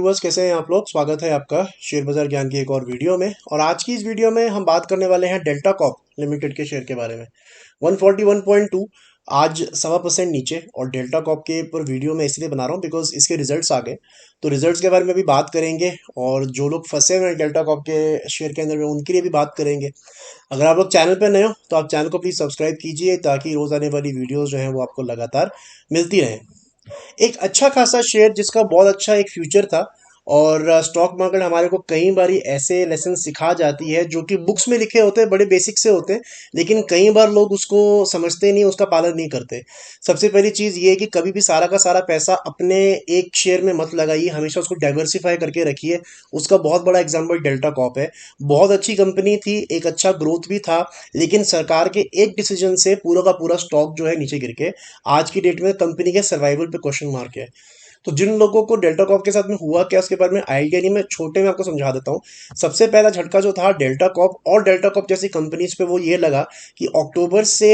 Viewers, कैसे हैं आप लोग। स्वागत है आपका शेयर बाजार ज्ञान की एक और वीडियो में। और आज की इस वीडियो में हम बात करने वाले हैं डेल्टा कॉर्प लिमिटेड के शेयर के बारे में। 141.2 आज 1.25% नीचे। और डेल्टा कॉर्प के ऊपर वीडियो मैं इसलिए बना रहा हूँ बिकॉज इसके रिजल्ट्स आ गए, तो रिजल्ट्स के बारे में भी बात करेंगे। और जो लोग फंसे हुए हैं डेल्टा कॉर्प के शेयर के अंदर में उनके लिए भी बात करेंगे। अगर आप लोग चैनल पर नए हो तो आप चैनल को प्लीज़ सब्सक्राइब कीजिए ताकि रोज़ आने वाली वीडियोज़ जो हैं वो आपको लगातार मिलती रहें। एक अच्छा खासा शेयर जिसका बहुत अच्छा एक फ्यूचर था। और स्टॉक मार्केट हमारे को कई बारी ऐसे लेसन सिखा जाती है जो कि बुक्स में लिखे होते हैं, बड़े बेसिक से होते हैं, लेकिन कई बार लोग उसको समझते नहीं, उसका पालन नहीं करते। सबसे पहली चीज़ ये है कि कभी भी सारा का सारा पैसा अपने एक शेयर में मत लगाइए, हमेशा उसको डाइवर्सिफाई करके रखिए। उसका बहुत बड़ा एग्जाम्पल डेल्टा कॉर्प है। बहुत अच्छी कंपनी थी, एक अच्छा ग्रोथ भी था, लेकिन सरकार के एक डिसीजन से पूरा का पूरा स्टॉक जो है नीचे गिर के आज की डेट में कंपनी के सर्वाइवल पे क्वेश्चन मार्क है। तो जिन लोगों को डेल्टा कॉर्प के साथ में हुआ क्या उसके बारे में आइडिया नहीं, मैं छोटे में आपको समझा देता हूँ। सबसे पहला झटका जो था डेल्टा कॉर्प और डेल्टा कॉर्प जैसी कंपनीज पे वो ये लगा कि अक्टूबर से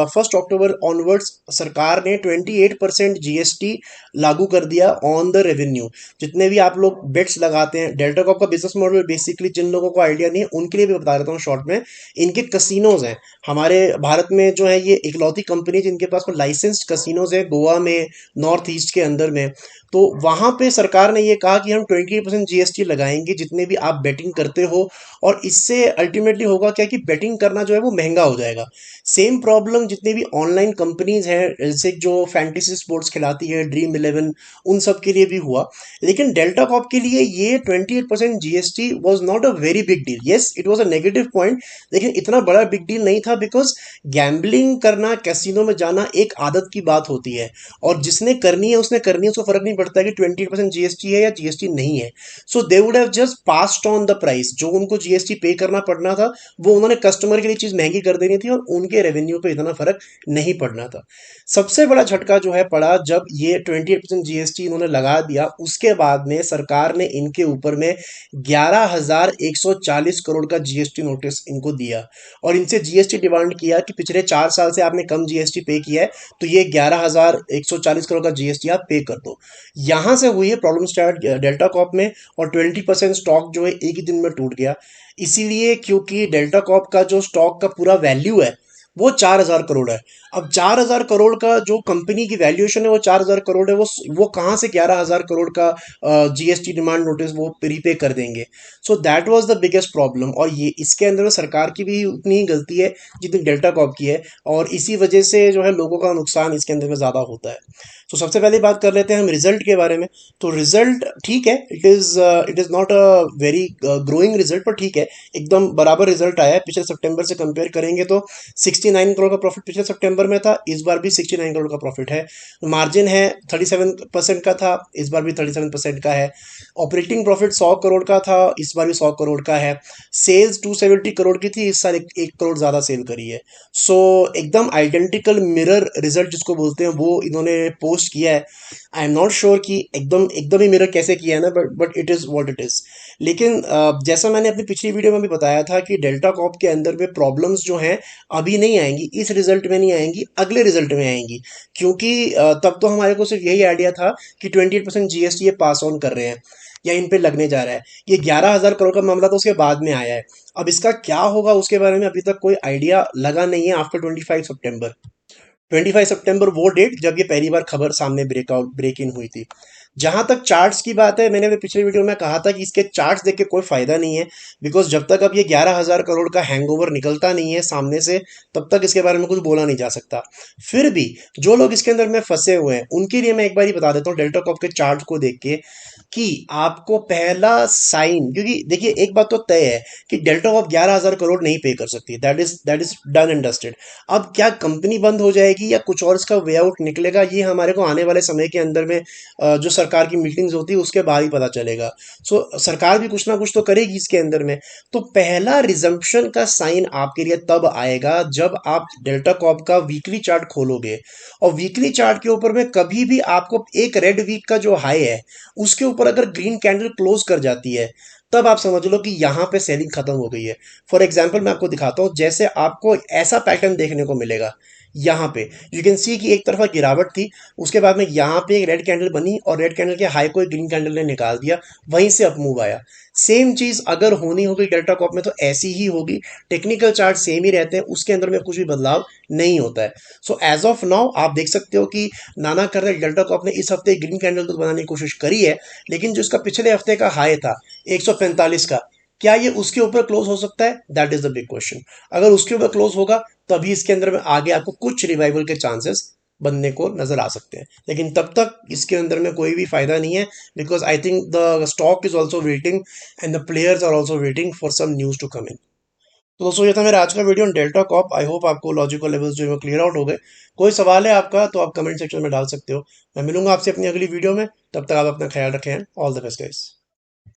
1 अक्टूबर ऑनवर्ड्स सरकार ने 28% जीएसटी लागू कर दिया ऑन द रेवेन्यू। जितने भी आप लोग बेट्स लगाते हैं, डेल्टा कॉर्प का बिजनेस मॉडल बेसिकली जिन लोगों को आइडिया नहीं है उनके लिए भी बता देता हूँ शॉर्ट में। इनके कसिनोज हैं हमारे भारत में, जो है ये इकलौती कंपनी जिनके पास में लाइसेंस्ड कसिनोज है गोवा में, नॉर्थ ईस्ट के अंदर में। तो वहां पे सरकार ने ये कहा कि हम 28% जीएसटी लगाएंगे जितने भी आप बेटिंग करते हो। और इससे अल्टीमेटली होगा क्या कि बेटिंग करना जो है वो महंगा हो जाएगा। सेम प्रॉब्लम जितनी भी ऑनलाइन कंपनीज हैं, जैसे जो फैंटेसी स्पोर्ट्स खिलाती है, ड्रीम इलेवन, उन सब के लिए भी हुआ। लेकिन डेल्टा कॉर्प के लिए ये 28% GST was not a very big deal. Yes, it was a negative point, लेकिन इतना बड़ा बिग डील नहीं था बिकॉज गैम्बलिंग करना, कैसीनो में जाना एक आदत की बात होती है। और जिसने करनी है उसने करनी है, उसको फर्क नहीं पड़ता कि 28% जीएसटी है या जीएसटी नहीं है। So they would have just passed on the price. जो उनको जीएसटी पे करना पड़ना था वो उन्होंने कस्टमर के लिए चीज महंगी कर देनी थी और उनके रेवेन्यू पे इतना फर्क नहीं पड़ना था। सबसे बड़ा झटका जो है पड़ा जब ये 28% जीएसटी इन्होंने लगा दिया। उसके बाद में सरकार ने इनके ऊपर में 11,140 करोड़ का जीएसटी नोटिस इनको दिया। और इनसे जीएसटी डिमांड किया कि पिछले 4 साल से आपने कम जीएसटी पे किया है, तो ये 11,140 करोड़ का जीएसटी आप पे कर दो। यहां से हुई है प्रॉब्लम स्टार्ट डेल्टा कॉर्प में। और 20% स्टॉक जो है एक ही दिन में टूट गया। इसीलिए क्योंकि डेल्टा कॉर्प का जो स्टॉक का पूरा वैल्यू है वो 4,000 करोड़ है। अब 4,000 करोड़ का जो कंपनी की वैल्यूएशन है वो 4,000 करोड़ है, वो कहाँ से 11,000 करोड़ का जीएसटी डिमांड नोटिस वो प्रीपे कर देंगे। So that was the biggest problem. और ये इसके अंदर सरकार की भी उतनी ही गलती है जितनी डेल्टा कॉर्प की है। और इसी वजह से जो है लोगों का नुकसान इसके अंदर में ज़्यादा होता है। तो सबसे पहले बात कर लेते हैं हम रिजल्ट के बारे में। तो रिजल्ट ठीक है, it is not a very growing result, पर ठीक है, एकदम बराबर रिजल्ट आया है। पिछले सितंबर से कंपेयर करेंगे तो 69 करोड़ का प्रॉफिट पिछले सितंबर में था, इस बार भी 69 करोड़ का प्रॉफिट है। मार्जिन है 37% का था, इस बार भी 37% का है। ऑपरेटिंग प्रॉफिट 100 करोड़ का था, इस बार भी 100 करोड़ का है। सेल्स 270 करोड़ की थी, इस साल 1 करोड़ ज़्यादा सेल करी है। सो एकदम आइडेंटिकल मिरर रिजल्ट जिसको बोलते हैं वो इन्होंने पोस्ट किया है। आई एम नॉट श्योर कि एकदम एकदम ही मिरर कैसे किया है ना, but it is what it is. लेकिन जैसा मैंने अपनी पिछली वीडियो में भी बताया था कि डेल्टा कॉर्प के अंदर में प्रॉब्लम्स जो हैं अभी नहीं आएंगी, इस रिजल्ट में नहीं आएंगी, अगले रिजल्ट में आएंगी। क्योंकि तब तो हमारे को सिर्फ यही आइडिया था कि 28% जीएसटी ये पास ऑन कर रहे हैं या इन पे लगने जा रहा है। ये 11,000 करोड़ का मामला तो उसके बाद में आया है। अब इसका क्या होगा उसके बारे में अभी तक कोई आइडिया लगा नहीं है। आफ्टर 25 सितंबर, 25 सितंबर वो डेट जब ये पहली बार खबर सामने ब्रेक इन हुई थी। जहां तक चार्ट्स की बात है, मैंने अभी पिछले वीडियो में कहा था कि इसके चार्ट्स देख के कोई फायदा नहीं है। बिकॉज जब तक अब ये 11,000 करोड़ का हैंगओवर निकलता नहीं है सामने से, तब तक इसके बारे में कुछ बोला नहीं जा सकता। फिर भी जो लोग इसके अंदर में फंसे हुए हैं उनके लिए मैं एक बार ही बता देता हूँ डेल्टा कॉर्प के चार्ट को देख के कि आपको पहला साइन, क्योंकि देखिए एक बात तो तय है कि डेल्टा कॉर्प 11,000 करोड़ नहीं पे कर सकती, that is done and dusted. अब क्या कंपनी बंद हो जाएगी या कुछ और इसका वे आउट निकलेगा, ये हमारे को आने वाले समय के अंदर में जो सरकार की मीटिंग्स होती है उसके बाद ही पता चलेगा। सो सरकार भी कुछ ना कुछ तो करेगी इसके अंदर में। तो पहला रिजम्पशन का साइन आपके लिए तब आएगा जब आप डेल्टा कॉर्प का वीकली चार्ट खोलोगे। और वीकली चार्ट के ऊपर में कभी भी आपको एक रेड वीक का जो हाई है उसके ऊपर अगर ग्रीन कैंडल क्लोज कर जाती है, तब आप समझ लो कि यहां पे सेलिंग खत्म हो गई है। फॉर एग्जाम्पल मैं आपको दिखाता हूं, जैसे आपको ऐसा पैटर्न देखने को मिलेगा, यहाँ पे यू कैन सी कि एक तरफा गिरावट थी, उसके बाद में यहाँ पे एक रेड कैंडल बनी और रेड कैंडल के हाई को एक ग्रीन कैंडल ने निकाल दिया, वहीं से अप मूव आया। सेम चीज अगर होनी होगी डेल्टा कॉप में तो ऐसी ही होगी। टेक्निकल चार्ट सेम ही रहते हैं, उसके अंदर में कुछ भी बदलाव नहीं होता है। सो एज ऑफ नाउ आप देख सकते हो कि नाना कर डेल्टा कॉप ने इस हफ्ते ग्रीन कैंडल तो बनाने की कोशिश करी है, लेकिन जो इसका पिछले हफ्ते का हाई था 145 का, क्या ये उसके ऊपर क्लोज हो सकता है? That is the big question. अगर उसके ऊपर क्लोज होगा तभी इसके अंदर में आगे आपको कुछ रिवाइवल के चांसेस बनने को नजर आ सकते हैं, लेकिन तब तक इसके अंदर में कोई भी फायदा नहीं है, because I think the stock is also waiting and the players are also waiting for some news to come in. तो दोस्तों ये था मेरा आज का video on Delta Corp. I hope आपको लॉजिकल लेवल्स जो है क्लियर आउट हो गए। कोई सवाल है आपका तो आप कमेंट सेक्शन में डाल सकते हो। मैं मिलूंगा आपसे अपनी अगली वीडियो में, तब तक आप अपना ख्याल रखें। All the best guys.